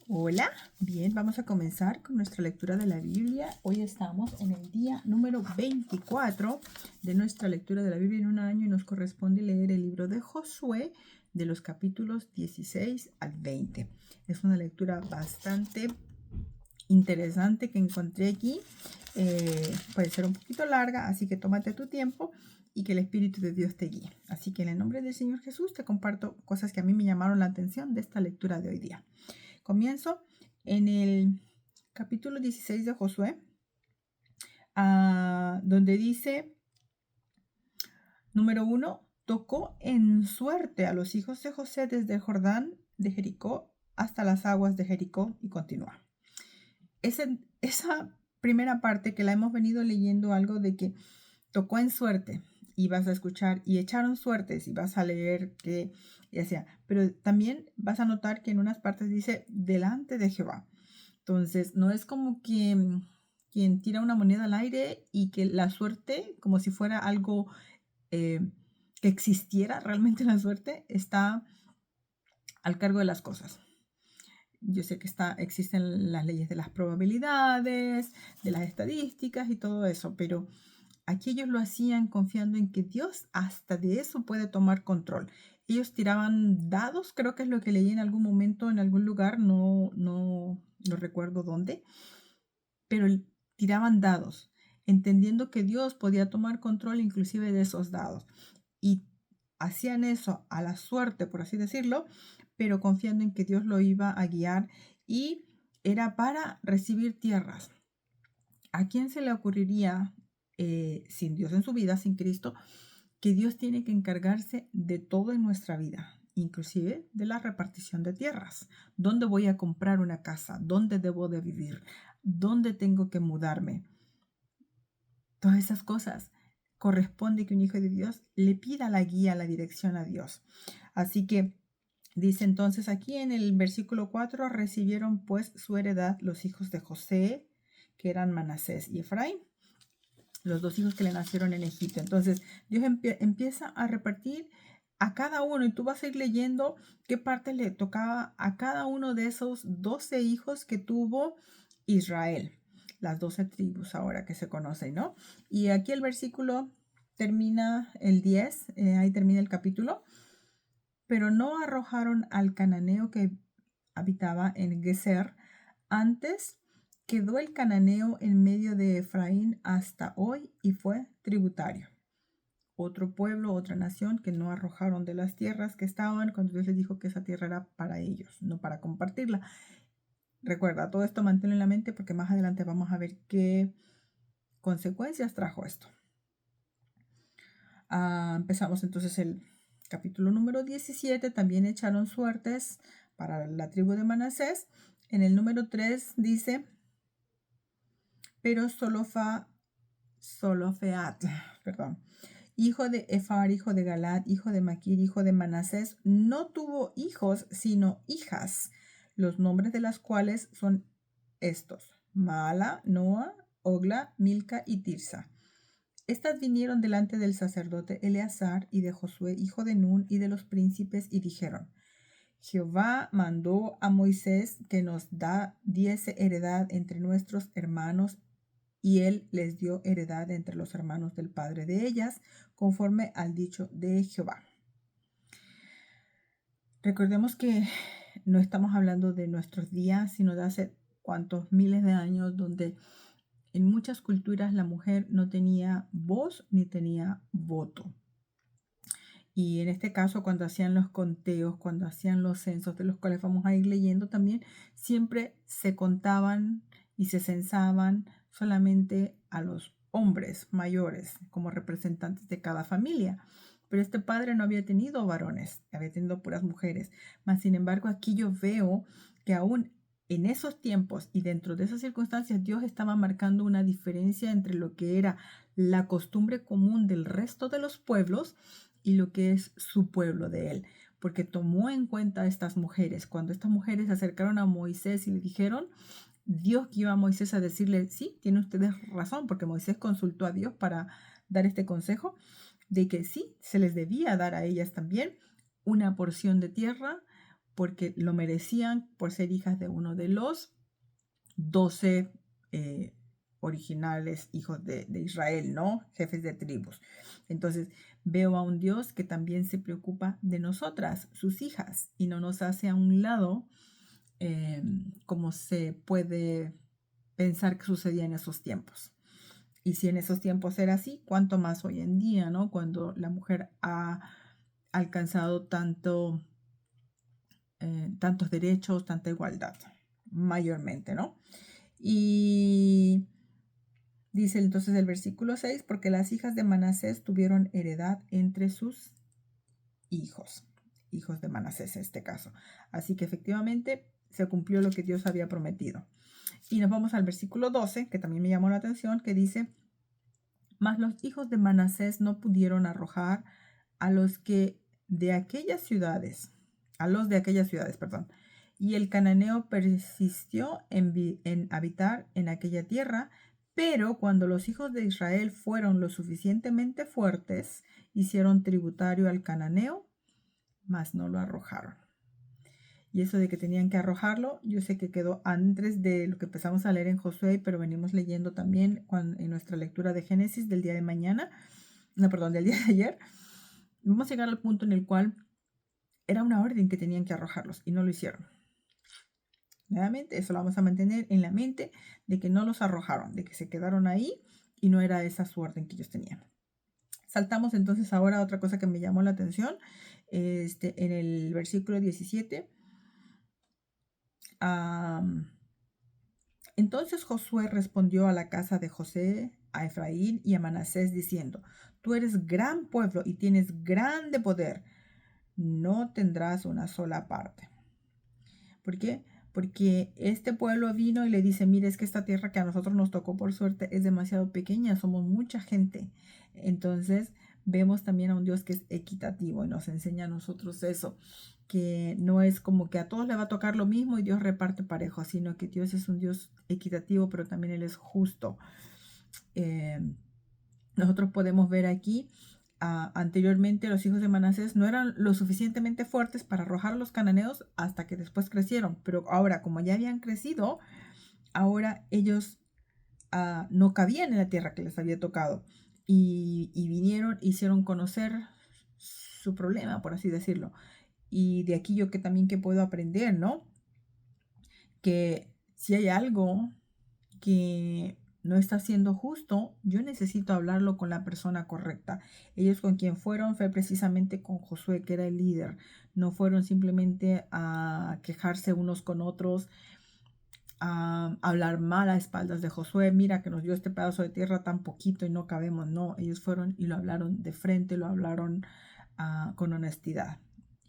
Hola, bien, vamos a comenzar con nuestra lectura de la Biblia. Hoy estamos en el día número 24 de nuestra lectura de la Biblia en un año y nos corresponde leer el libro de Josué de los capítulos 16 al 20. Es una lectura bastante interesante que encontré aquí. Puede ser un poquito larga, así que tómate tu tiempo y que el Espíritu de Dios te guíe. Así que en el nombre del Señor Jesús te comparto cosas que a mí me llamaron la atención de esta lectura de hoy día. Comienzo en el capítulo 16 de Josué, donde dice, número 1, tocó en suerte a los hijos de José desde el Jordán de Jericó hasta las aguas de Jericó, y continúa. Esa primera parte que la hemos venido leyendo, algo de que tocó en suerte, y vas a escuchar, y echaron suertes, y vas a leer que, ya sea, pero también vas a notar que en unas partes dice, delante de Jehová. Entonces, no es como que quien tira una moneda al aire y que la suerte, como si fuera algo que existiera realmente, la suerte está al cargo de las cosas. Yo sé que existen las leyes de las probabilidades, de las estadísticas y todo eso, pero aquí ellos lo hacían confiando en que Dios hasta de eso puede tomar control. Ellos tiraban dados, creo que es lo que leí en algún momento, en algún lugar, no recuerdo dónde, pero tiraban dados, entendiendo que Dios podía tomar control inclusive de esos dados. Y hacían eso a la suerte, por así decirlo, pero confiando en que Dios lo iba a guiar, y era para recibir tierras. ¿A quién se le ocurriría, sin Dios en su vida, sin Cristo, que Dios tiene que encargarse de todo en nuestra vida, inclusive de la repartición de tierras? ¿Dónde voy a comprar una casa? ¿Dónde debo de vivir? ¿Dónde tengo que mudarme? Todas esas cosas corresponde que un hijo de Dios le pida la guía, la dirección a Dios. Así que dice entonces aquí en el versículo 4, recibieron pues su heredad los hijos de José, que eran Manasés y Efraín, los dos hijos que le nacieron en Egipto. Entonces Dios empieza a repartir a cada uno, y tú vas a ir leyendo qué parte le tocaba a cada uno de esos 12 hijos que tuvo Israel, las 12 tribus ahora que se conocen, ¿no? Y aquí el versículo termina el 10, ahí termina el capítulo. Pero no arrojaron al cananeo que habitaba en Geser. Antes quedó el cananeo en medio de Efraín hasta hoy y fue tributario. Otro pueblo, otra nación que no arrojaron de las tierras que estaban cuando Dios les dijo que esa tierra era para ellos, no para compartirla. Recuerda, todo esto manténlo en la mente porque más adelante vamos a ver qué consecuencias trajo esto. Empezamos entonces el capítulo número 17. También echaron suertes para la tribu de Manasés. En el número 3 dice, pero Solofeat, perdón, hijo de Efar, hijo de Galad, hijo de Maquir, hijo de Manasés, no tuvo hijos, sino hijas, los nombres de las cuales son estos: Mala, Noa, Ogla, Milca y Tirsa. Estas vinieron delante del sacerdote Eleazar y de Josué, hijo de Nun, y de los príncipes, y dijeron: Jehová mandó a Moisés que nos diese heredad entre nuestros hermanos, y él les dio heredad entre los hermanos del padre de ellas, conforme al dicho de Jehová. Recordemos que no estamos hablando de nuestros días, sino de hace cuantos miles de años, donde en muchas culturas la mujer no tenía voz ni tenía voto. Y en este caso, cuando hacían los conteos, cuando hacían los censos, de los cuales vamos a ir leyendo también, siempre se contaban y se censaban solamente a los hombres mayores como representantes de cada familia. Pero este padre no había tenido varones, había tenido puras mujeres. Mas, sin embargo, aquí yo veo que aún en esos tiempos y dentro de esas circunstancias, Dios estaba marcando una diferencia entre lo que era la costumbre común del resto de los pueblos y lo que es su pueblo de él, porque tomó en cuenta a estas mujeres. Cuando estas mujeres se acercaron a Moisés y le dijeron, Dios guió a Moisés a decirle, sí, tienen ustedes razón, porque Moisés consultó a Dios para dar este consejo, de que sí, se les debía dar a ellas también una porción de tierra, porque lo merecían por ser hijas de uno de los 12 originales hijos de Israel, ¿no? Jefes de tribus. Entonces, veo a un Dios que también se preocupa de nosotras, sus hijas, y no nos hace a un lado como se puede pensar que sucedía en esos tiempos. Y si en esos tiempos era así, cuánto más hoy en día, ¿no? Cuando la mujer ha alcanzado tantos derechos, tanta igualdad, mayormente, ¿no? Y dice entonces el versículo 6, porque las hijas de Manasés tuvieron heredad entre sus hijos de Manasés en este caso. Así que efectivamente se cumplió lo que Dios había prometido. Y nos vamos al versículo 12, que también me llamó la atención, que dice, mas los hijos de Manasés no pudieron arrojar a los de aquellas ciudades, perdón. Y el cananeo persistió en habitar en aquella tierra, pero cuando los hijos de Israel fueron lo suficientemente fuertes, hicieron tributario al cananeo, mas no lo arrojaron. Y eso de que tenían que arrojarlo, yo sé que quedó antes de lo que empezamos a leer en Josué, pero venimos leyendo también en nuestra lectura de Génesis del día de mañana, del día de ayer. Vamos a llegar al punto en el cual era una orden que tenían que arrojarlos y no lo hicieron. Nuevamente, eso lo vamos a mantener en la mente de que no los arrojaron, de que se quedaron ahí y no era esa su orden que ellos tenían. Saltamos entonces ahora a otra cosa que me llamó la atención, en el versículo 17. Entonces Josué respondió a la casa de José, a Efraín y a Manasés diciendo, tú eres gran pueblo y tienes grande poder, no tendrás una sola parte. ¿Por qué? Porque este pueblo vino y le dice, mire, es que esta tierra que a nosotros nos tocó por suerte es demasiado pequeña, somos mucha gente. Entonces vemos también a un Dios que es equitativo y nos enseña a nosotros eso, que no es como que a todos le va a tocar lo mismo y Dios reparte parejo, sino que Dios es un Dios equitativo, pero también Él es justo. Nosotros podemos ver aquí, anteriormente los hijos de Manasés no eran lo suficientemente fuertes para arrojar a los cananeos hasta que después crecieron, pero ahora como ya habían crecido, ahora ellos no cabían en la tierra que les había tocado y vinieron, hicieron conocer su problema, por así decirlo. Y de aquí yo que también que puedo aprender, ¿no? Que si hay algo que no está siendo justo, yo necesito hablarlo con la persona correcta. Ellos con quien fueron fue precisamente con Josué, que era el líder. No fueron simplemente a quejarse unos con otros, a hablar mal a espaldas de Josué. Mira que nos dio este pedazo de tierra tan poquito y no cabemos. No, ellos fueron y lo hablaron de frente, lo hablaron con honestidad.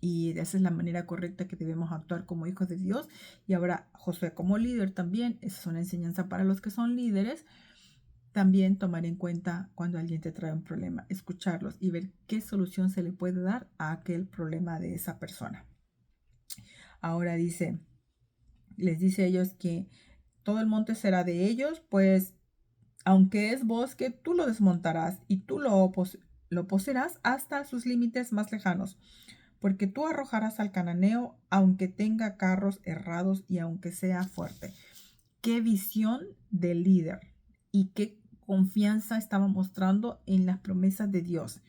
Y esa es la manera correcta que debemos actuar como hijos de Dios. Y ahora Josué como líder también, esa es una enseñanza para los que son líderes. También tomar en cuenta cuando alguien te trae un problema, escucharlos y ver qué solución se le puede dar a aquel problema de esa persona. Ahora les dice a ellos que todo el monte será de ellos, pues aunque es bosque, tú lo desmontarás y tú lo poseerás hasta sus límites más lejanos. Porque tú arrojarás al cananeo, aunque tenga carros errados y aunque sea fuerte. Qué visión del líder y qué confianza estaba mostrando en las promesas de Dios.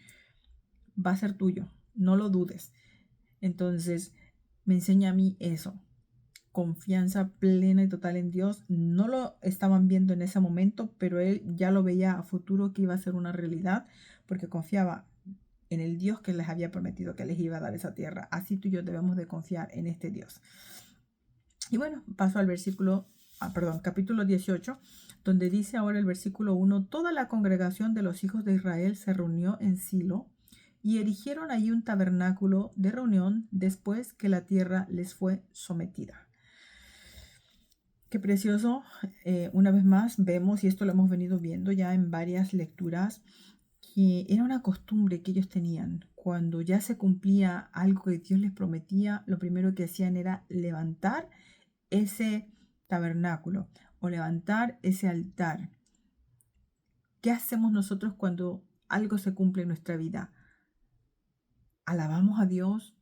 Va a ser tuyo, no lo dudes. Entonces, me enseña a mí eso. Confianza plena y total en Dios. No lo estaban viendo en ese momento, pero él ya lo veía a futuro que iba a ser una realidad, porque confiaba en el Dios que les había prometido que les iba a dar esa tierra. Así tú y yo debemos de confiar en este Dios. Y bueno, paso al capítulo 18, donde dice ahora el versículo 1, toda la congregación de los hijos de Israel se reunió en Silo y erigieron allí un tabernáculo de reunión después que la tierra les fue sometida. Qué precioso. Una vez más vemos, y esto lo hemos venido viendo ya en varias lecturas, que era una costumbre que ellos tenían. Cuando ya se cumplía algo que Dios les prometía, lo primero que hacían era levantar ese tabernáculo o levantar ese altar. ¿Qué hacemos nosotros cuando algo se cumple en nuestra vida? Alabamos a Dios,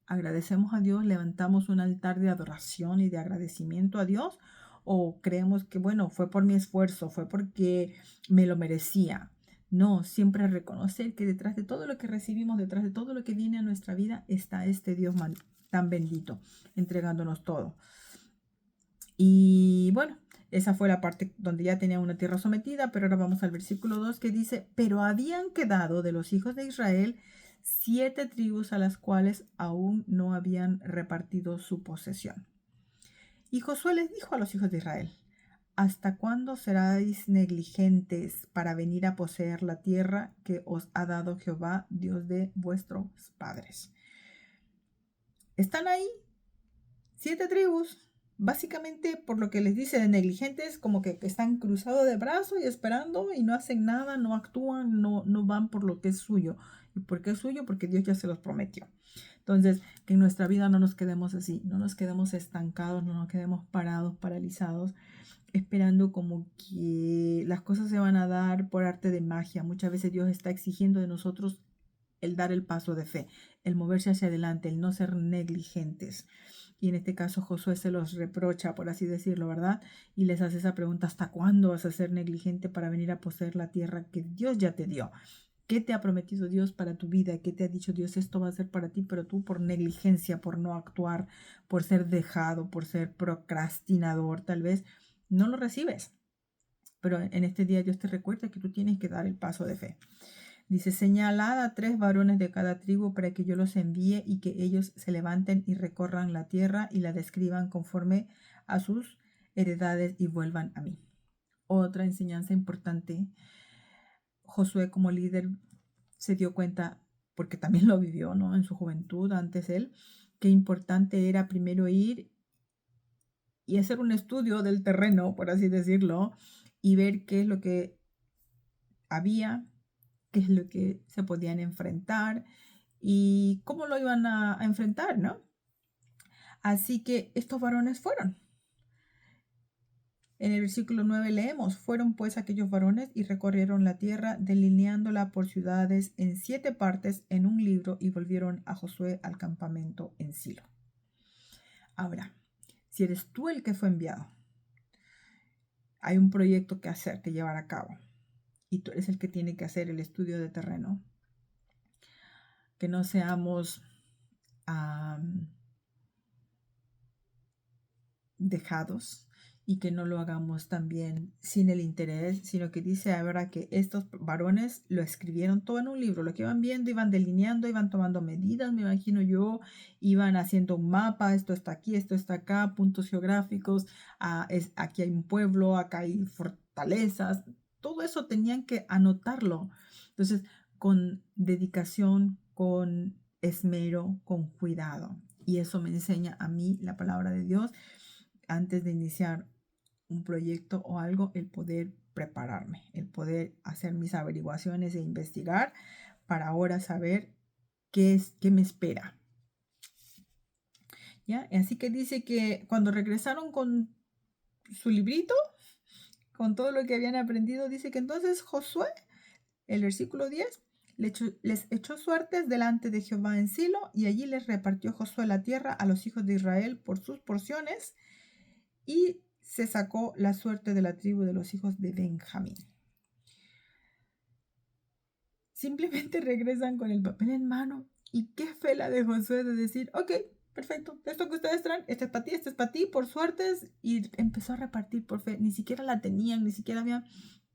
agradecemos a Dios, levantamos un altar de adoración y de agradecimiento a Dios, o creemos que, bueno, fue por mi esfuerzo, fue porque me lo merecía. No, siempre reconocer que detrás de todo lo que recibimos, detrás de todo lo que viene a nuestra vida, está este Dios tan bendito, entregándonos todo. Y bueno, esa fue la parte donde ya tenía una tierra sometida, pero ahora vamos al versículo 2 que dice, pero habían quedado de los hijos de Israel 7 tribus a las cuales aún no habían repartido su posesión. Y Josué les dijo a los hijos de Israel, ¿hasta cuándo seráis negligentes para venir a poseer la tierra que os ha dado Jehová, Dios de vuestros padres? Están ahí 7 tribus. Básicamente, por lo que les dice de negligentes, como que están cruzados de brazos y esperando y no hacen nada, no actúan, no van por lo que es suyo. ¿Y por qué es suyo? Porque Dios ya se los prometió. Entonces, que en nuestra vida no nos quedemos así, no nos quedemos estancados, no nos quedemos parados, paralizados, esperando como que las cosas se van a dar por arte de magia. Muchas veces Dios está exigiendo de nosotros el dar el paso de fe, el moverse hacia adelante, el no ser negligentes. Y en este caso Josué se los reprocha, por así decirlo, ¿verdad? Y les hace esa pregunta, ¿hasta cuándo vas a ser negligente para venir a poseer la tierra que Dios ya te dio? ¿Qué te ha prometido Dios para tu vida? ¿Qué te ha dicho Dios? Esto va a ser para ti, pero tú por negligencia, por no actuar, por ser dejado, por ser procrastinador, tal vez no lo recibes. Pero en este día Dios te recuerda que tú tienes que dar el paso de fe. Dice, señalad a 3 varones de cada tribu para que yo los envíe y que ellos se levanten y recorran la tierra y la describan conforme a sus heredades y vuelvan a mí. Otra enseñanza importante, Josué como líder se dio cuenta, porque también lo vivió, ¿no? En su juventud, antes él, qué importante era primero ir y hacer un estudio del terreno, por así decirlo, y ver qué es lo que había, qué es lo que se podían enfrentar y cómo lo iban a enfrentar, ¿no? Así que estos varones fueron. En el versículo 9 leemos, fueron pues aquellos varones y recorrieron la tierra, delineándola por ciudades en 7 partes en un libro, y volvieron a Josué al campamento en Silo. Ahora, si eres tú el que fue enviado, hay un proyecto que hacer, que llevar a cabo, y tú eres el que tiene que hacer el estudio de terreno. Que no seamos dejados y que no lo hagamos también sin el interés, sino que dice ahora que estos varones lo escribieron todo en un libro, lo que iban viendo, iban delineando, iban tomando medidas, me imagino yo, iban haciendo un mapa, esto está aquí, esto está acá, puntos geográficos, aquí hay un pueblo, acá hay fortalezas, todo eso tenían que anotarlo. Entonces, con dedicación, con esmero, con cuidado. Y eso me enseña a mí la palabra de Dios, antes de iniciar un proyecto o algo, el poder prepararme, el poder hacer mis averiguaciones e investigar para ahora saber qué me espera. ¿Ya? Así que dice que cuando regresaron con su librito, con todo lo que habían aprendido, dice que entonces Josué, el versículo 10, les echó suertes delante de Jehová en Silo, y allí les repartió Josué la tierra a los hijos de Israel por sus porciones, y se sacó la suerte de la tribu de los hijos de Benjamín. Simplemente regresan con el papel en mano, y qué fe la de Josué de decir, ok, perfecto, esto que ustedes traen, este es para ti, por suertes, y empezó a repartir por fe. Ni siquiera la tenían, ni siquiera habían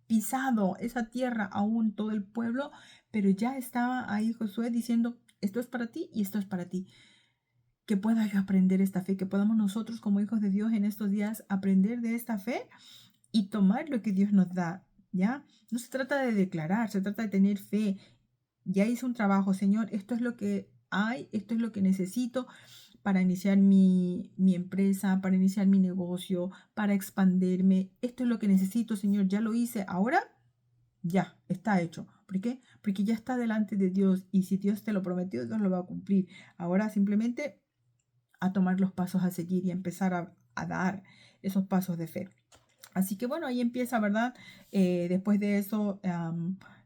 pisado esa tierra aún todo el pueblo, pero ya estaba ahí Josué diciendo, esto es para ti y esto es para ti. Que pueda yo aprender esta fe, que podamos nosotros como hijos de Dios en estos días aprender de esta fe y tomar lo que Dios nos da, ¿ya? No se trata de declarar, se trata de tener fe. Ya hice un trabajo, Señor, esto es lo que hay, esto es lo que necesito para iniciar mi empresa, para iniciar mi negocio, para expandirme. Esto es lo que necesito, Señor, ya lo hice. Ahora, ya, está hecho. ¿Por qué? Porque ya está delante de Dios, y si Dios te lo prometió, Dios lo va a cumplir. Ahora simplemente a tomar los pasos a seguir y a empezar a dar esos pasos de fe. Así que bueno, ahí empieza, ¿verdad? Después de eso,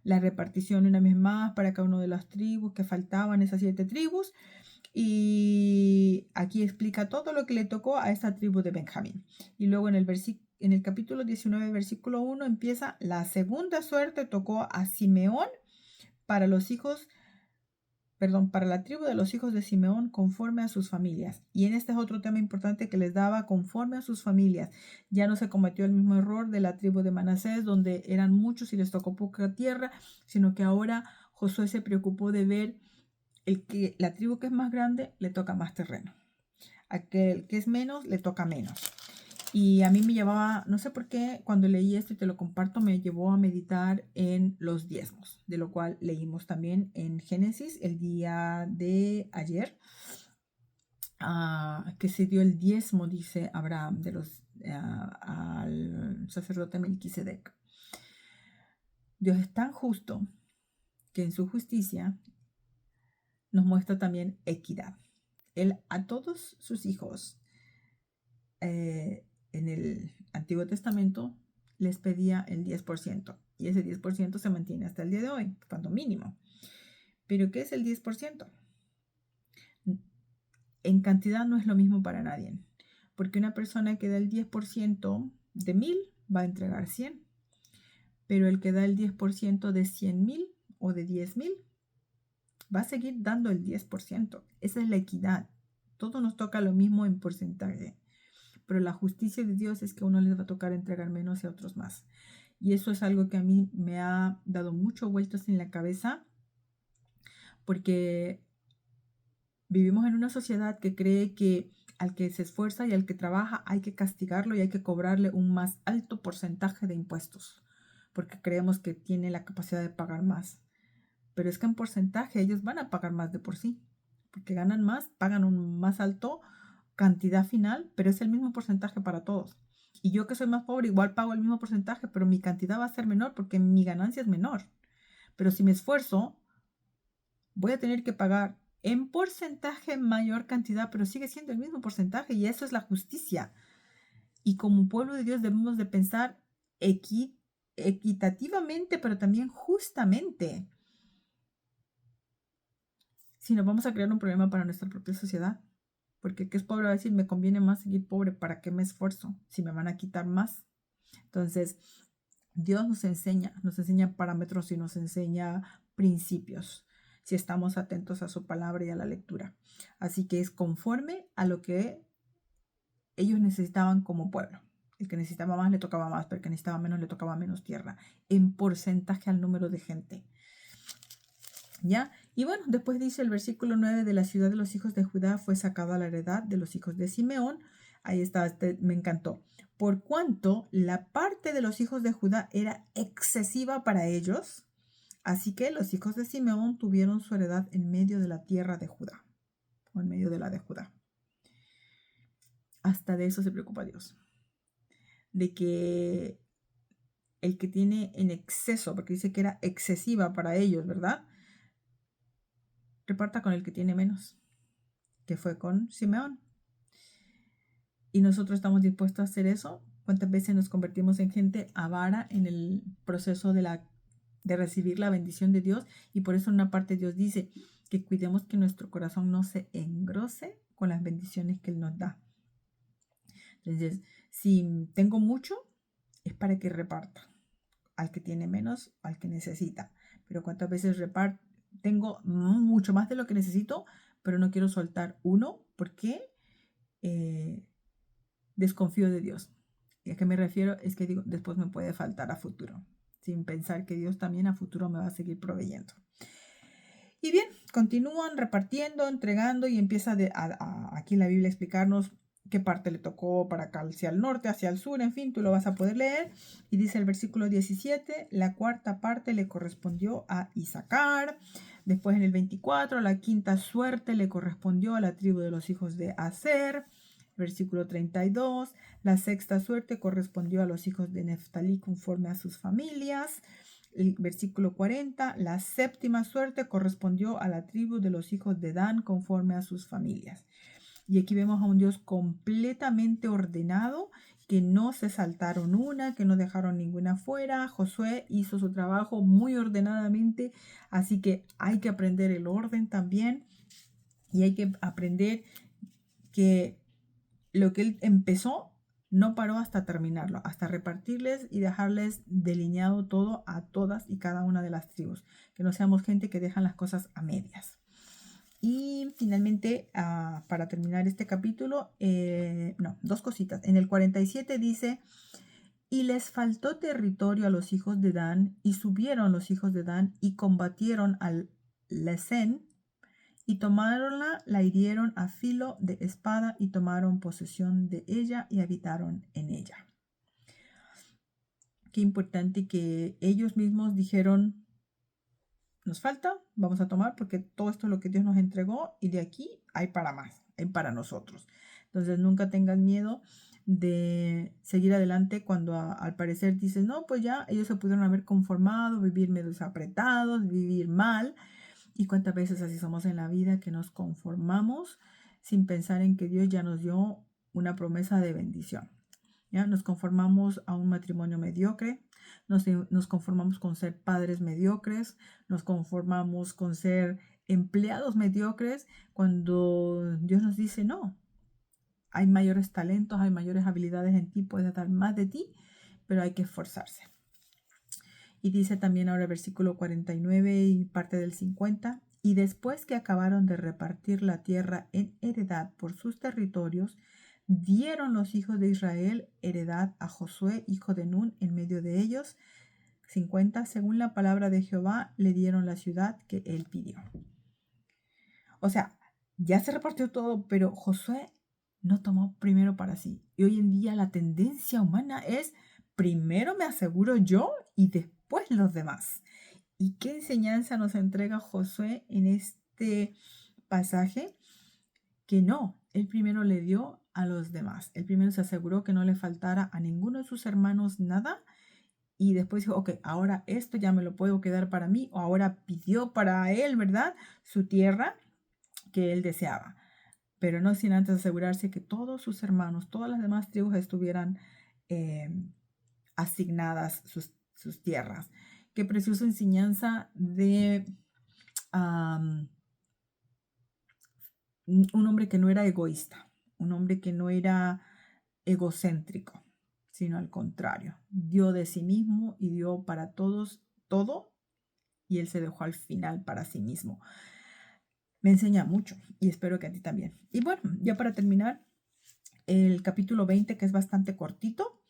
la repartición una vez más para cada una de las tribus que faltaban, esas 7 tribus. Y aquí explica todo lo que le tocó a esta tribu de Benjamín. Y luego en el capítulo 19, versículo 1, empieza: la segunda suerte tocó a Simeón para los hijos, para la tribu de los hijos de Simeón conforme a sus familias. Y en este es otro tema importante que les daba conforme a sus familias. Ya no se cometió el mismo error de la tribu de Manasés, donde eran muchos y les tocó poca tierra, sino que ahora Josué se preocupó de ver la tribu que es más grande le toca más terreno. Aquel que es menos le toca menos. Y a mí me llevaba, no sé por qué, cuando leí esto y te lo comparto, me llevó a meditar en los diezmos, de lo cual leímos también en Génesis el día de ayer, que se dio el diezmo, dice Abraham, al sacerdote Melquisedec. Dios es tan justo que en su justicia nos muestra también equidad. Él a todos sus hijos en el Antiguo Testamento les pedía el 10%. Y ese 10% se mantiene hasta el día de hoy, cuando mínimo. ¿Pero qué es el 10%? En cantidad no es lo mismo para nadie. Porque una persona que da el 10% de 1000 va a entregar 100. Pero el que da el 10% de 100,000 o de 10,000 va a seguir dando el 10%. Esa es la equidad. Todo nos toca lo mismo en porcentaje. Pero la justicia de Dios es que a uno les va a tocar entregar menos y a otros más. Y eso es algo que a mí me ha dado mucho vueltas en la cabeza, porque vivimos en una sociedad que cree que al que se esfuerza y al que trabaja hay que castigarlo y hay que cobrarle un más alto porcentaje de impuestos, porque creemos que tiene la capacidad de pagar más. Pero es que en porcentaje ellos van a pagar más de por sí, porque ganan más, pagan un más alto cantidad final, pero es el mismo porcentaje para todos. Y yo que soy más pobre, igual pago el mismo porcentaje, pero mi cantidad va a ser menor porque mi ganancia es menor. Pero si me esfuerzo, voy a tener que pagar en porcentaje mayor cantidad, pero sigue siendo el mismo porcentaje, y eso es la justicia. Y como pueblo de Dios debemos de pensar equitativamente, pero también justamente. Si no, vamos a crear un problema para nuestra propia sociedad. Porque el que es pobre va a decir: me conviene más seguir pobre, ¿para qué me esfuerzo si me van a quitar más? Entonces, Dios nos enseña parámetros y nos enseña principios, si estamos atentos a su palabra y a la lectura. Así que es conforme a lo que ellos necesitaban como pueblo. El que necesitaba más le tocaba más, pero el que necesitaba menos le tocaba menos tierra, en porcentaje al número de gente. ¿Ya? Y bueno, después dice el versículo 9: de la ciudad de los hijos de Judá fue sacada la heredad de los hijos de Simeón. Ahí está, me encantó. Por cuanto la parte de los hijos de Judá era excesiva para ellos, así que los hijos de Simeón tuvieron su heredad en medio de la tierra de Judá, o en medio de la de Judá. Hasta de eso se preocupa Dios. De que el que tiene en exceso, porque dice que era excesiva para ellos, ¿verdad?, reparta con el que tiene menos, que fue con Simeón. Y nosotros estamos dispuestos a hacer eso. ¿Cuántas veces nos convertimos en gente avara en el proceso de recibir la bendición de Dios? Y por eso en una parte Dios dice que cuidemos que nuestro corazón no se engrose con las bendiciones que Él nos da. Entonces, si tengo mucho, es para que reparta al que tiene menos, al que necesita. Pero ¿cuántas veces tengo mucho más de lo que necesito, pero no quiero soltar uno? ¿Por qué? Desconfío de Dios. ¿Y a qué me refiero? Es que digo, después me puede faltar a futuro, sin pensar que Dios también a futuro me va a seguir proveyendo. Y bien, continúan repartiendo, entregando, y empieza aquí en la Biblia a explicarnos qué parte le tocó para acá, hacia el norte, hacia el sur, en fin, tú lo vas a poder leer. Y dice el versículo 17, la cuarta parte le correspondió a Isaacar. Después en el 24, la quinta suerte le correspondió a la tribu de los hijos de Aser. Versículo 32, la sexta suerte correspondió a los hijos de Neftalí conforme a sus familias. El versículo 40, la séptima suerte correspondió a la tribu de los hijos de Dan conforme a sus familias. Y aquí vemos a un Dios completamente ordenado, que no se saltaron una, que no dejaron ninguna fuera. Josué hizo su trabajo muy ordenadamente, así que hay que aprender el orden también. Y hay que aprender que lo que él empezó no paró hasta terminarlo, hasta repartirles y dejarles delineado todo a todas y cada una de las tribus. Que no seamos gente que dejan las cosas a medias. Y finalmente, para terminar este capítulo, dos cositas. En el 47 dice, y les faltó territorio a los hijos de Dan, y subieron los hijos de Dan y combatieron al Lesén, y tomáronla, la hirieron a filo de espada y tomaron posesión de ella y habitaron en ella. Qué importante que ellos mismos dijeron, nos falta, vamos a tomar porque todo esto es lo que Dios nos entregó y de aquí hay para más, hay para nosotros. Entonces nunca tengas miedo de seguir adelante cuando al parecer dices, no, pues ya ellos se pudieron haber conformado, vivir medio apretados, vivir mal. Y cuántas veces así somos en la vida que nos conformamos sin pensar en que Dios ya nos dio una promesa de bendición. ¿Ya? Nos conformamos a un matrimonio mediocre, nos conformamos con ser padres mediocres, nos conformamos con ser empleados mediocres cuando Dios nos dice no. Hay mayores talentos, hay mayores habilidades en ti, puedes dar más de ti, pero hay que esforzarse. Y dice también ahora el versículo 49 y parte del 50, y después que acabaron de repartir la tierra en heredad por sus territorios, dieron los hijos de Israel heredad a Josué, hijo de Nun, en medio de ellos. 50, según la palabra de Jehová, le dieron la ciudad que él pidió. O sea, ya se repartió todo, pero Josué no tomó primero para sí. Y hoy en día la tendencia humana es, primero me aseguro yo y después los demás. ¿Y qué enseñanza nos entrega Josué en este pasaje? Que no, él primero le dio a los demás. Él primero se aseguró que no le faltara a ninguno de sus hermanos nada. Y después dijo, ok, ahora esto ya me lo puedo quedar para mí. O ahora pidió para él, ¿verdad? Su tierra que él deseaba. Pero no sin antes asegurarse que todos sus hermanos, todas las demás tribus estuvieran asignadas sus tierras. Qué preciosa enseñanza de un hombre que no era egoísta, un hombre que no era egocéntrico, sino al contrario, dio de sí mismo y dio para todos todo, y él se dejó al final para sí mismo. Me enseña mucho y espero que a ti también. Y bueno, ya para terminar, el capítulo 20, que es bastante cortito,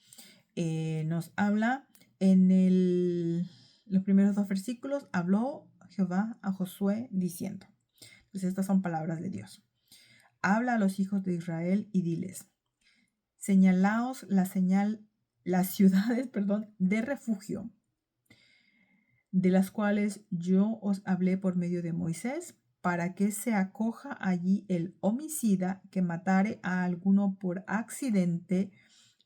nos habla los primeros 2 versículos, habló Jehová a Josué diciendo, pues estas son palabras de Dios. Habla a los hijos de Israel y diles, señalaos las ciudades, de refugio, de las cuales yo os hablé por medio de Moisés, para que se acoja allí el homicida que matare a alguno por accidente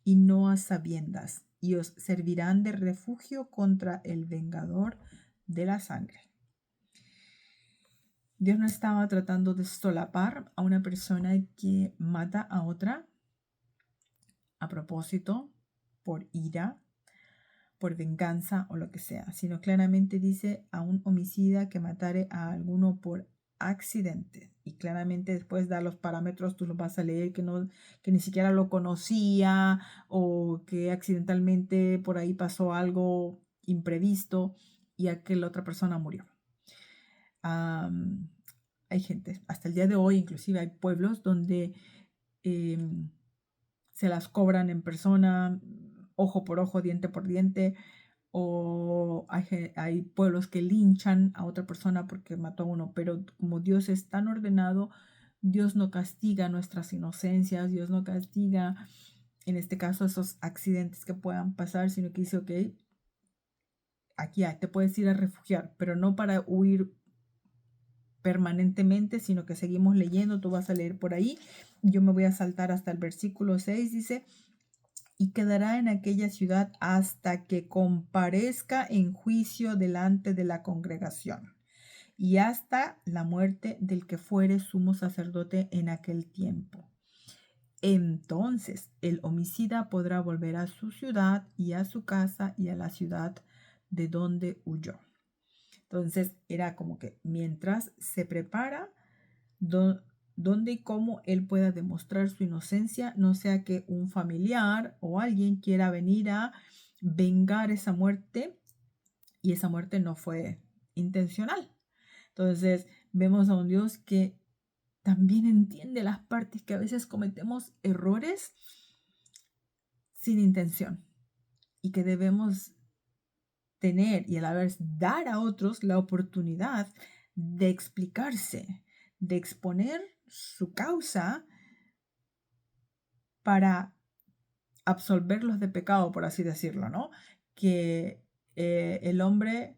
y no a sabiendas, y os servirán de refugio contra el vengador de la sangre. Dios no estaba tratando de solapar a una persona que mata a otra a propósito, por ira, por venganza o lo que sea, sino claramente dice a un homicida que matare a alguno por accidente. Y claramente después da los parámetros, tú los vas a leer, que ni siquiera lo conocía o que accidentalmente por ahí pasó algo imprevisto y aquella otra persona murió. Hay gente, hasta el día de hoy inclusive hay pueblos donde se las cobran en persona, ojo por ojo, diente por diente, o hay pueblos que linchan a otra persona porque mató a uno, pero como Dios es tan ordenado, Dios no castiga nuestras inocencias, Dios no castiga, en este caso, esos accidentes que puedan pasar, sino que dice, ok, aquí te puedes ir a refugiar, pero no para huir permanentemente, sino que seguimos leyendo, tú vas a leer por ahí, yo me voy a saltar hasta el versículo 6, dice, y quedará en aquella ciudad hasta que comparezca en juicio delante de la congregación, y hasta la muerte del que fuere sumo sacerdote en aquel tiempo. Entonces el homicida podrá volver a su ciudad y a su casa y a la ciudad de donde huyó. Entonces era como que mientras se prepara donde y cómo él pueda demostrar su inocencia, no sea que un familiar o alguien quiera venir a vengar esa muerte y esa muerte no fue intencional. Entonces vemos a un Dios que también entiende las partes que a veces cometemos errores sin intención y que debemos tener y a la vez dar a otros la oportunidad de explicarse, de exponer su causa para absolverlos de pecado, por así decirlo, ¿no? Que el hombre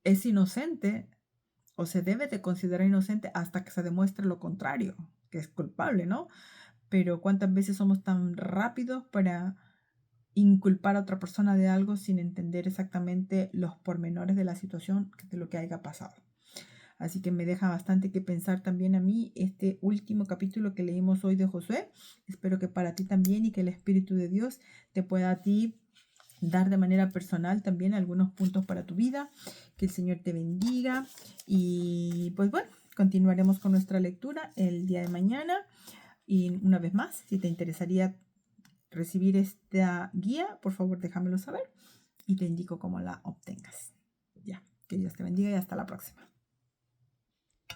es inocente o se debe de considerar inocente hasta que se demuestre lo contrario, que es culpable, ¿no? Pero ¿cuántas veces somos tan rápidos para inculpar a otra persona de algo sin entender exactamente los pormenores de la situación, de lo que haya pasado? Así que me deja bastante que pensar también a mí este último capítulo que leímos hoy de Josué. Espero que para ti también y que el Espíritu de Dios te pueda a ti dar de manera personal también algunos puntos para tu vida. Que el Señor te bendiga. Y pues bueno, continuaremos con nuestra lectura el día de mañana. Y una vez más, si te interesaría recibir esta guía, por favor déjamelo saber y te indico cómo la obtengas. Ya, que Dios te bendiga y hasta la próxima.